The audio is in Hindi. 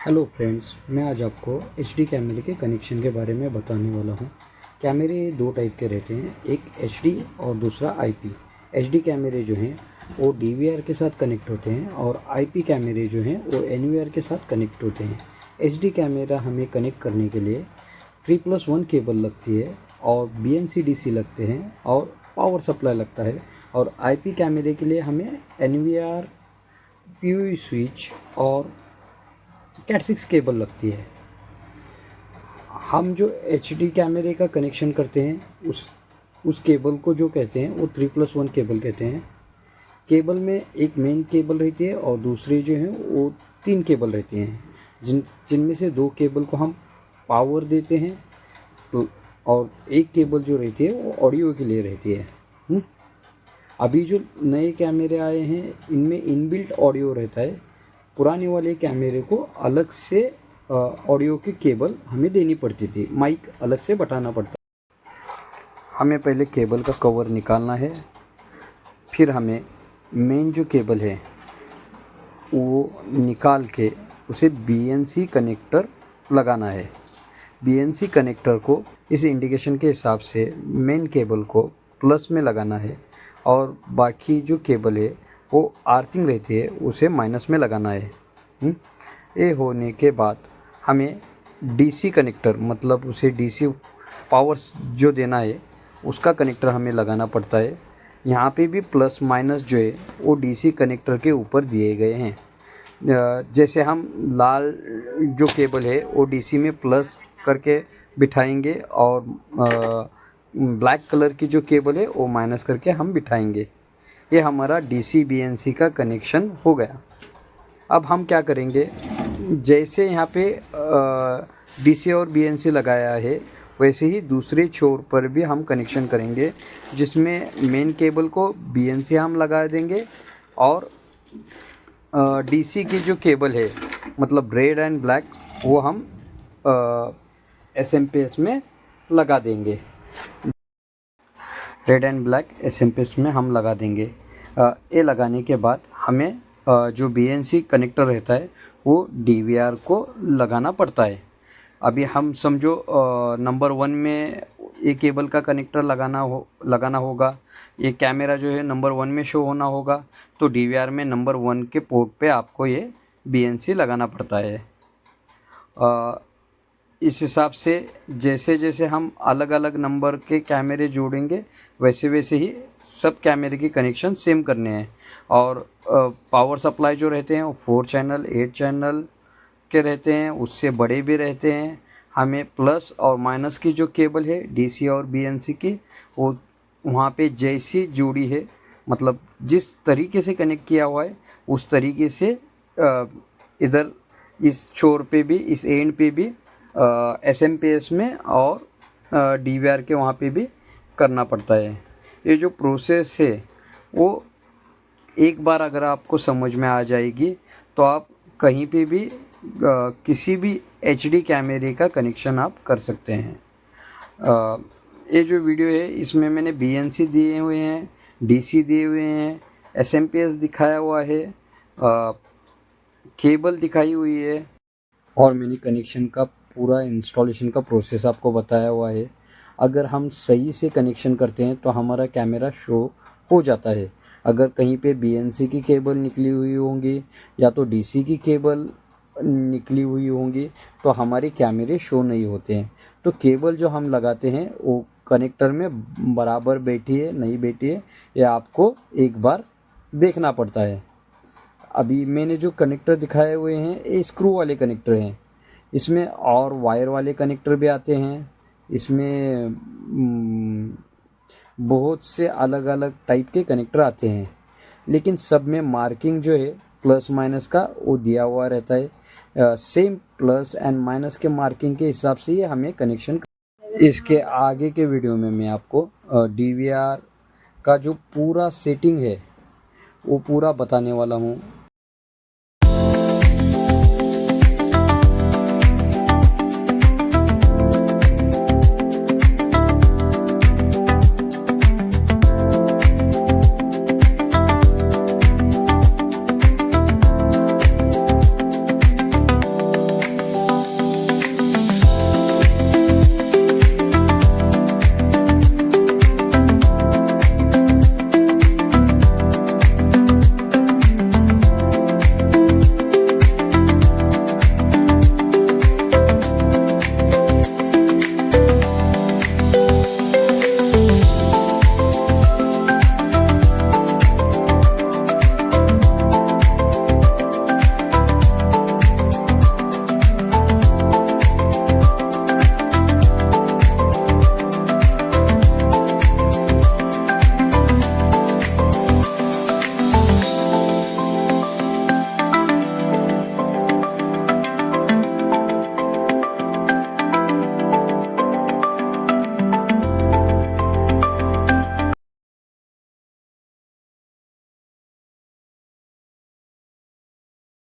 हेलो फ्रेंड्स, मैं आज आपको एचडी कैमरे के कनेक्शन के बारे में बताने वाला हूँ। कैमरे दो टाइप के रहते हैं, एक एचडी और दूसरा आईपी। एचडी कैमरे जो हैं वो डीवीआर के साथ कनेक्ट होते हैं और आईपी कैमरे जो हैं वो एनवीआर के साथ कनेक्ट होते हैं। एचडी कैमरा हमें कनेक्ट करने के लिए 3+1 केबल लगती है और BNC DC लगते हैं और पावर सप्लाई लगता है। और आईपी कैमरे के लिए हमें एनवीआर, PoE स्विच और कैट6 केबल लगती है। हम जो एचडी कैमरे का कनेक्शन करते हैं उस केबल को जो कहते हैं वो 3+1 केबल कहते हैं। केबल में एक मेन केबल रहती है और दूसरे जो हैं वो 3 केबल रहती हैं, जिनमें से 2 केबल को हम पावर देते हैं और एक केबल जो रहती है वो ऑडियो के लिए रहती है। अभी जो नए कैमरे आए हैं इनमें इनबिल्ट ऑडियो रहता है। पुराने वाले कैमरे को अलग से ऑडियो की केबल हमें देनी पड़ती थी, माइक अलग से बटाना पड़ता। हमें पहले केबल का कवर निकालना है, फिर हमें मेन जो केबल है वो निकाल के उसे BNC कनेक्टर लगाना है। BNC कनेक्टर को इस इंडिकेशन के हिसाब से मेन केबल को प्लस में लगाना है और बाकी जो केबल है वो आर्थिंग रहती है उसे माइनस में लगाना है। ये होने के बाद हमें DC कनेक्टर, मतलब उसे DC पावर जो देना है उसका कनेक्टर हमें लगाना पड़ता है। यहाँ पे भी प्लस माइनस जो है वो DC कनेक्टर के ऊपर दिए गए हैं। जैसे हम लाल जो केबल है वो DC में प्लस करके बिठाएंगे और ब्लैक कलर की जो केबल है वो माइनस करके हम बिठाएंगे। ये हमारा DC BNC का कनेक्शन हो गया। अब हम क्या करेंगे, जैसे यहाँ पे DC और BNC लगाया है वैसे ही दूसरे छोर पर भी हम कनेक्शन करेंगे, जिसमें मेन केबल को BNC हम लगा देंगे और DC की जो केबल है मतलब रेड एंड ब्लैक वो हम SMP में लगा देंगे। रेड एंड ब्लैक SMP में हम लगा देंगे। ये लगाने के बाद हमें जो BNC कनेक्टर रहता है वो DVR को लगाना पड़ता है। अभी हम समझो नंबर 1 में ये केबल का कनेक्टर लगाना होगा। ये कैमरा जो है नंबर 1 में शो होना होगा, तो DVR में नंबर 1 के पोर्ट पे आपको ये BNC लगाना पड़ता है। इस हिसाब से जैसे जैसे हम अलग अलग नंबर के कैमरे जोड़ेंगे वैसे वैसे ही सब कैमरे के कनेक्शन सेम करने हैं। और पावर सप्लाई जो रहते हैं वो 4 चैनल 8 चैनल के रहते हैं, उससे बड़े भी रहते हैं। हमें प्लस और माइनस की जो केबल है DC और BNC की वो वहाँ पे जैसी जुड़ी है, मतलब जिस तरीके से कनेक्ट किया हुआ है उस तरीके से इधर इस छोर पे भी, इस एंड पे भी SMP में और DVR के वहाँ पे भी करना पड़ता है। ये जो प्रोसेस है वो एक बार अगर आपको समझ में आ जाएगी तो आप कहीं पे भी किसी भी HD कैमरे का कनेक्शन आप कर सकते हैं। ये जो वीडियो है इसमें मैंने BNC दिए हुए हैं, DC दिए हुए हैं, SMP दिखाया हुआ है, केबल दिखाई हुई है और मैंने कनेक्शन का पूरा इंस्टॉलेशन का प्रोसेस आपको बताया हुआ है। अगर हम सही से कनेक्शन करते हैं तो हमारा कैमरा शो हो जाता है। अगर कहीं पे BNC की केबल निकली हुई होंगी या तो DC की केबल निकली हुई होंगी तो हमारे कैमरे शो नहीं होते हैं। तो केबल जो हम लगाते हैं वो कनेक्टर में बराबर बैठी है नहीं बैठी है ये आपको एक बार देखना पड़ता है। अभी मैंने जो कनेक्टर दिखाए हुए हैं ये स्क्रू वाले कनेक्टर हैं। इसमें और वायर वाले कनेक्टर भी आते हैं। इसमें बहुत से अलग अलग टाइप के कनेक्टर आते हैं, लेकिन सब में मार्किंग जो है प्लस माइनस का वो दिया हुआ रहता है। सेम प्लस एंड माइनस के मार्किंग के हिसाब से ये हमें कनेक्शन। इसके आगे के वीडियो में मैं आपको DVR का जो पूरा सेटिंग है वो पूरा बताने वाला हूँ।